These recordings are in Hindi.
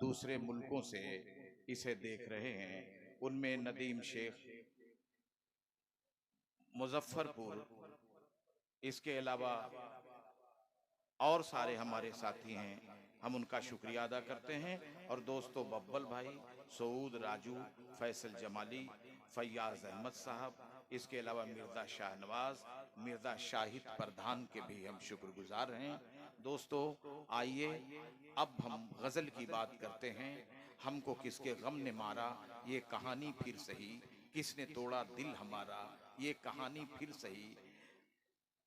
दूसरे मुल्कों से इसे देख रहे हैं। उनमें नदीम शेख मुजफ्फरपुर, इसके अलावा और सारे हमारे साथी हैं, हम उनका शुक्रिया अदा करते हैं। और दोस्तों बब्बल भाई, सऊद राजू, फैसल जमाली, फैयाज अहमद साहब, इसके अलावा मिर्जा शाहनवाज, मिर्जा शाहिद प्रधान के भी हम शुक्रगुजार हैं। दोस्तों आइए अब हम गजल की बात करते हैं। हमको किसके गम ने मारा ये कहानी फिर सही, किसने तोड़ा दिल हमारा ये कहानी फिर सही।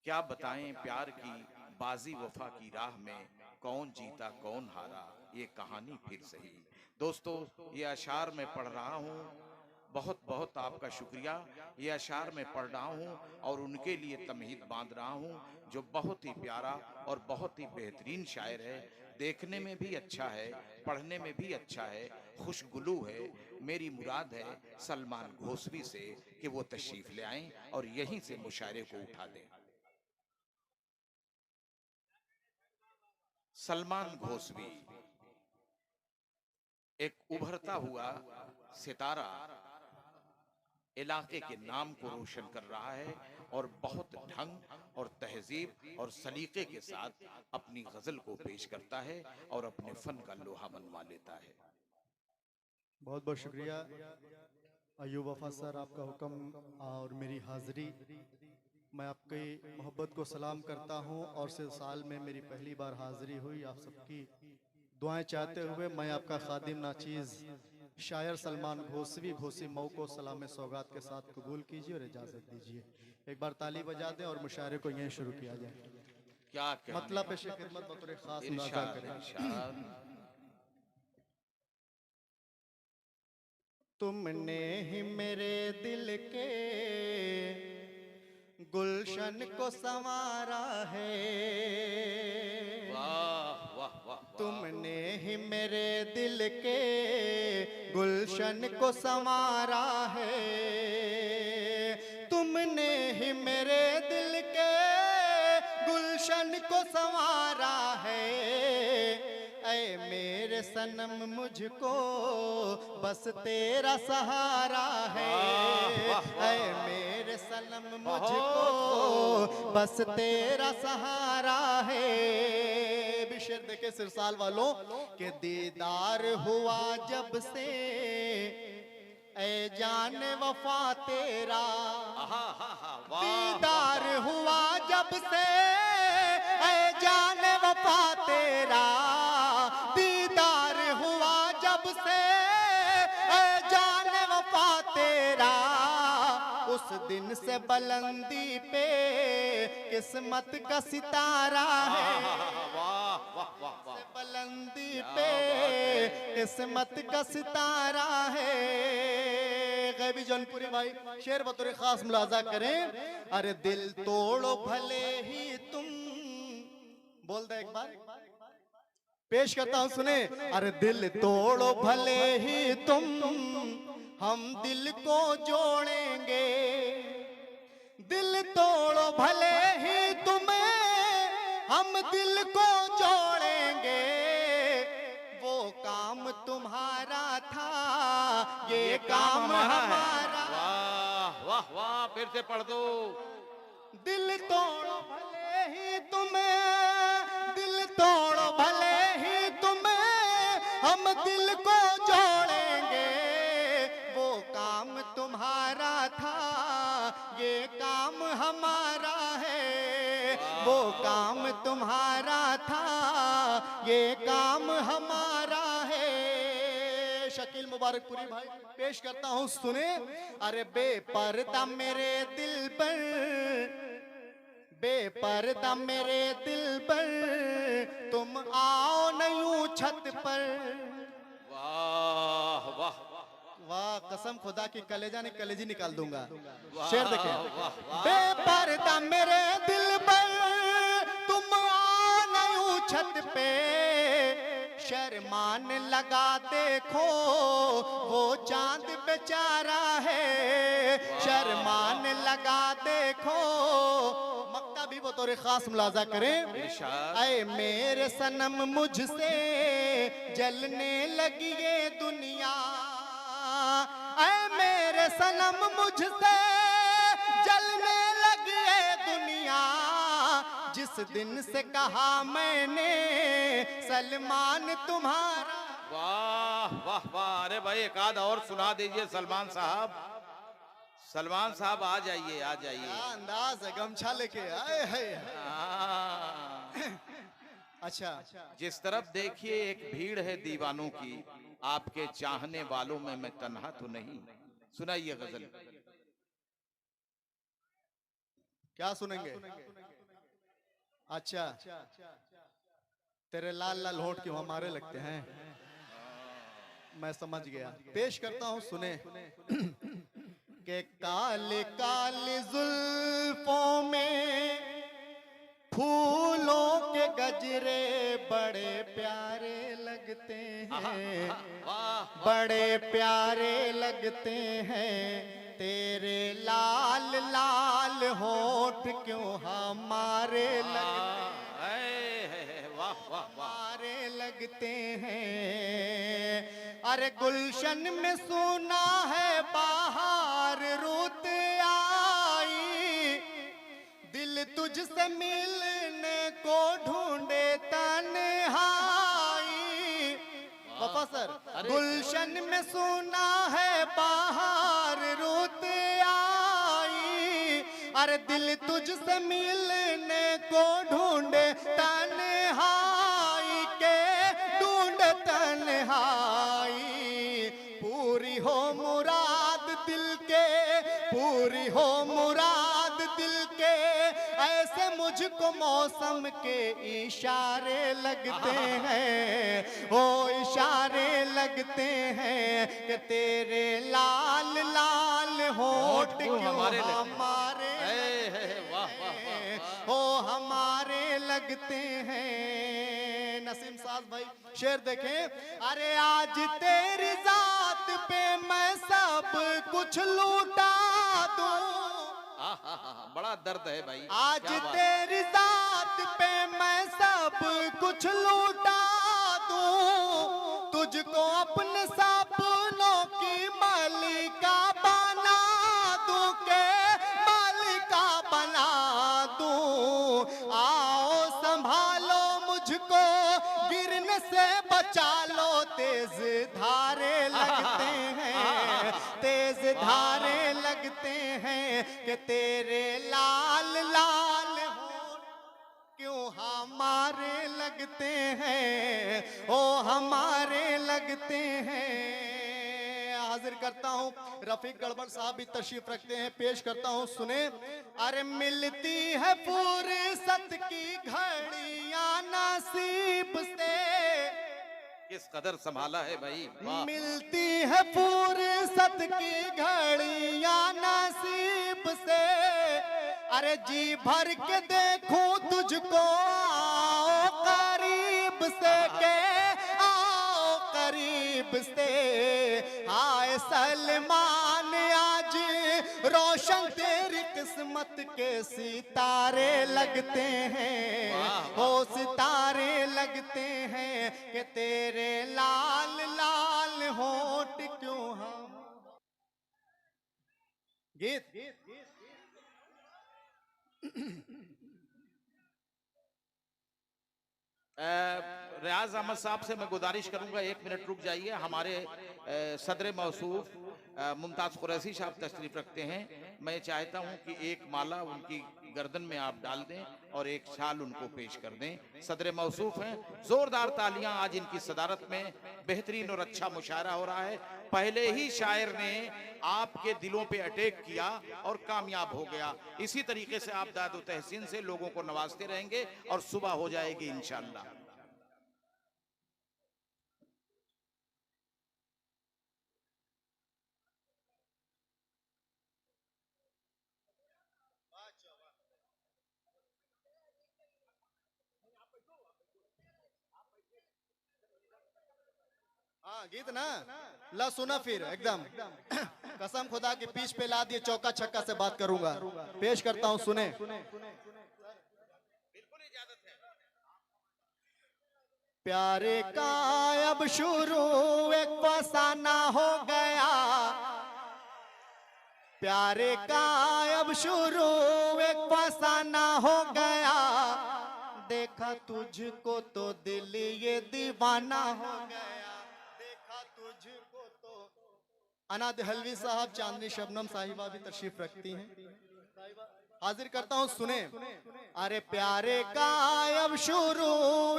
क्या बताएं प्यार की बाजी वफा की राह में, कौन जीता कौन हारा ये कहानी फिर सही। दोस्तों ये अशार मैं पढ़ रहा हूँ, बहुत बहुत आपका शुक्रिया। ये अशार मैं पढ़ रहा हूँ और उनके लिए तमहीद बांध रहा हूँ, जो बहुत ही प्यारा और बहुत ही बेहतरीन शायर है। देखने में भी अच्छा है, पढ़ने में भी अच्छा है, खुशगुलू है। मेरी मुराद है सलमान घोसवी से कि वो तशरीफ ले आएं और यहीं से मुशायरे को उठा दें। सलमान घोसवी एक उभरता हुआ सितारा इलाके के नाम को रोशन कर रहा है और बहुत ढंग और तहजीब और सलीके के साथ अपनी गजल को पेश करता है और अपने फन का लोहा मनवा लेता है। बहुत बहुत शुक्रिया अयूब वफा सर, आपका हुक्म और मेरी हाज़िरी। मैं आपकी मोहब्बत को सलाम करता हूं और से साल में मेरी पहली बार हाज़िरी हुई। आप सबकी दुआएं चाहते हुए मैं आपका खादिम नाचीज़ शायर सलमान घोसवी घोसी मऊ को सलाम सौगात के साथ कबूल कीजिए और इजाज़त दीजिए। एक बार ताली बजा दें और मुशायरे को यहीं शुरू किया जाए। क्या मतलब पेश खिदमत बतौर खास मुलाजा इरशाद करें। इरशाद। तुमने ही मेरे दिल के गुलशन को संवारा है, वाह वाह वाह। तुमने ही मेरे दिल के गुलशन को संवारा है, तुमने ही मेरे दिल के गुलशन को संवारा है। ऐ मेरे सनम मुझको बस तेरा सहारा है, ऐ मेरे सनम मुझको बस तेरा सहारा है। बिशर देखे सिरसाल वालों के दीदार हुआ जब से ऐ जान वफा तेरा, दीदार हुआ जब से ऐ जान वफा तेरा, दीदार हुआ जब से ऐ जान वफा तेरा। उस दिन से बुलंदी पे किस्मत का सितारा है, बुलंदी पे किस्मत का सितारा है। गैबी जौनपुरी भाई शेर बतौर खास मुलाजा करें। अरे दिल तोड़ो भले ही तुम, बोल दे एक बार, पेश करता हूं सुने। अरे दिल तोड़ो भले ही तुम, हम दिल को जोड़ेंगे, दिल तोड़ो भले ही तुम्हें हम दिल को जोड़ेंगे। वो काम तुम्हारा था ये काम हमारा। वाह वाह वाह, फिर से पढ़ दो। दिल तोड़ो भले ही तुम्हें, दिल तोड़ो भले ही तुम्हें हम दिल को जोड़ेंगे। वो काम तुम्हारा था ये काम हमारा है, वो काम तुम्हारा था ये काम हमारा है। शकील मुबारकपुरी भाई पेश करता हूं सुने। अरे बेपर्दा मेरे दिल पर, बेपर्दा मेरे दिल पर तुम आओ न यूं छत पर। वाह वाह वाह, कसम खुदा की कलेजा ने कलेजी निकाल दूंगा। शेर देखें। बेपर्दा मेरे दिल पर तुम आओ न यूं छत पे, शर्मान लगा देखो वो चांद बेचारा है, शर्मान लगा देखो। मक्ता भी बतौर खास मुलाजा करें। इरशाद। ऐ मेरे सनम मुझसे जलने लगी ये दुनिया, ऐ मेरे सनम मुझसे जलने लगी ये दुनिया, जिस दिन से कहा मैंने सलमान तुम्हारा। वाह वाह वाह, अरे भाई एक आध और सुना दीजिए सलमान साहब। सलमान साहब आ जाइए, आ जाइए। क्या अंदाज है, गमछा लेके आए हैं। हाँ। अच्छा, जिस तरफ देखिए एक भीड़ है दीवानों की, आपके चाहने वालों में मैं तन्हा तो नहीं। सुनाइए गजल। क्या सुनेंगे? अच्छा, तेरे लाल लाल होठ क्यों हमारे लगते हैं, मैं समझ गया। पेश करता हूं, सुने। के काले काले जुल्फों में फूलों के गजरे बड़े प्यारे लगते हैं, बड़े प्यारे लगते हैं। तेरे लाल लाल होठ क्यों हमारे लगते हैं, वाह वाह वाह, हमारे लगते हैं। अरे गुलशन में सुना है बाहर रुत आई, दिल तुझसे मिलने को ढूंढे तन्हाई। वफा सर, गुलशन में सुना है बाहर रुत आई, अरे दिल तुझसे मिलने को ढूंढे तन्हाई के, ढूंढ तन्हाई। पूरी हो मुराद दिल के, पूरी हो मुराद दिल के, ऐसे मुझको मौसम के इशारे लगते हैं, ओ इशारे लगते हैं। कि तेरे लाल लाल होठ क्यों हमारे वाह वाह वाह, हो हमारे लगते हैं। नसीम साज भाई शेर देखें। अरे आज तेरी जात पे मैं सब कुछ लूटा दूं, बड़ा दर्द है भाई। आज तेरी जात पे मैं सब कुछ लूटा दूं, तुझको अपने सपनों की मालिका बना दूं, के मालिका बना दूं। आओ संभालो मुझको, गिरने से बचा लो, तेज धारे लगते हैं, तेज धारे लगते हैं। कि तेरे लाल लाल होठ क्यों हमारे लगते हैं, ओ हमारे लगते हैं। हाजिर करता हूँ रफीक गड़बड़ साहब भी तशरीफ रखते हैं, पेश करता हूँ, सुने। अरे मिलती है फुर्सत की घड़ियां नसीब से, किस कदर संभाला है भाई, वाह। मिलती है फुर्सत की घड़ियां नसीब से, अरे जी भर के देखूं तुझको, आओ करीब से, के आओ करीब से। हाय सलमान आज रोशन तेरी किस्मत के सितारे लगते हैं, हो सितारे लगते हैं। कि तेरे लाल लाल होठ क्यों हम। गीत रियाज अहमद साहब से मैं गुजारिश करूंगा, एक मिनट रुक जाइए। हमारे सदर मौसूफ मुमताज कुरैशी साहब तशरीफ रखते हैं। मैं चाहता हूं कि एक माला उनकी गर्दन में आप डाल दें और एक शाल उनको पेश कर दें। सदर मौसूफ हैं, जोरदार तालियां आज इनकी सदारत में। बेहतरीन और अच्छा मुशायरा हो रहा है। पहले ही शायर ने आपके दिलों पे अटैक किया और कामयाब हो गया। इसी तरीके से आप दादो तहसीन से लोगों को नवाजते रहेंगे और सुबह हो जाएगी इंशाअल्लाह। हाँ गीत ना ला सुना फिर एकदम कसम खुदा की पीछ पे ला दिए, चौका छक्का से बात करूंगा। पेश करता हूँ, सुने। प्यारे का अब शुरू एक फसाना हो गया, प्यारे का अब शुरू एक फसाना हो गया, देखा तुझको तो दिल ये दीवाना हो गया, देखा तुझको तो। अनाद हलवी साहब चांदनी शबनम साहिबा भी तशरीफ रखती हैं, हाजिर करता हूं, सुने। अरे प्यारे का अब शुरू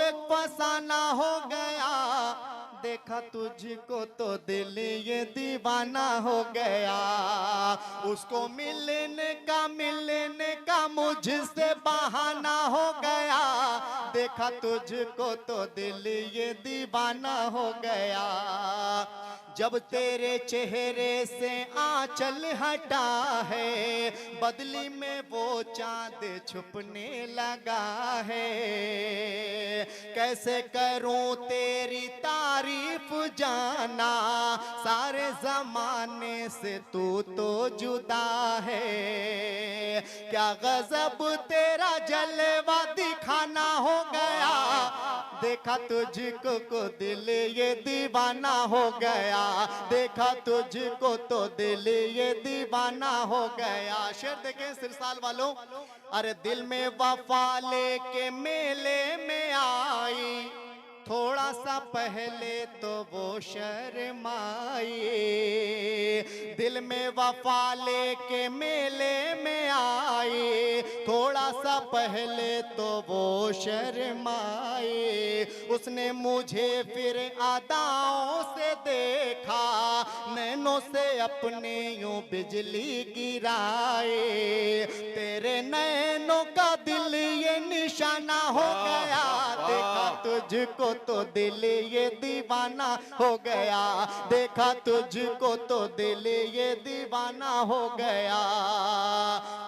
एक फसाना हो गया, देखा तुझको तो दिल ये दीवाना हो गया, उसको मिलने का मुझसे बहाना हो गया, देखा तुझको तो दिल ये दीवाना हो गया, जब तेरे चेहरे से आंचल हटा है, बदली में वो चांद छुपने लगा है, कैसे करूं तेरी तारीफ जाना, सारे जमाने से तू तो जुदा है, क्या गजब तेरा जलवा दिखाना हो गया, देखा तुझको को दिल ये दीवाना हो गया, देखा तुझको तो दिल ये दीवाना हो गया। शेर देखें सिरसाल वालों, अरे दिल में वफा लेके मेले में आई, थोड़ा सा पहले तो वो शर्माई, दिल में वफा लेके मेले में आई, थोड़ा सा पहले तो वो शर्माई, उसने मुझे फिर अदाओं से देखा, नैनों से अपने यूं बिजली गिराए, तेरे नैनों का दिल ये निशाना हो गया, देखा तुझको तो दिल ये दीवाना हो गया, देखा तुझको तो दिल ये दीवाना हो गया,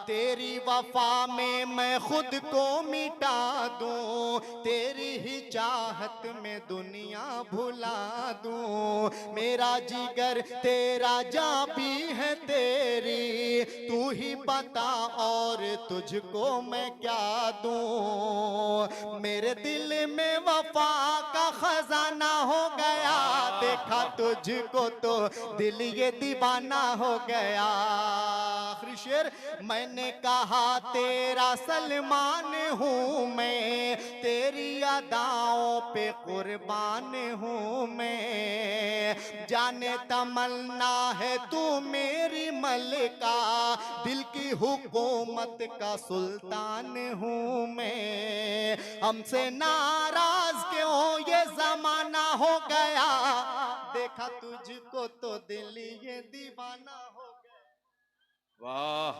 तेरी वफा में मैं खुद को मिटा दूं, तेरी ही चाहत में दुनिया भुला दूं, मेरा जिगर तेरा जान भी है तेरी, तू ही बता और तुझको मैं क्या दूं, मेरे दिल में वफा का खजाना हो गया, देखा तुझको तो दिल ये दीवाना हो गया। आखिरी शेर, मैंने कहा तेरा सलमान हूँ मैं, तेरी अदाओं पे कुर्बान हूँ मैं, जाने तमन्ना है तू मेरी मलिका, दिल की हुकूमत का सुल्तान हूँ मैं, हमसे नाराज क्यों ये जमाना हो गया, देखा तुझको तो दिल ये दीवाना हो गया। वाह।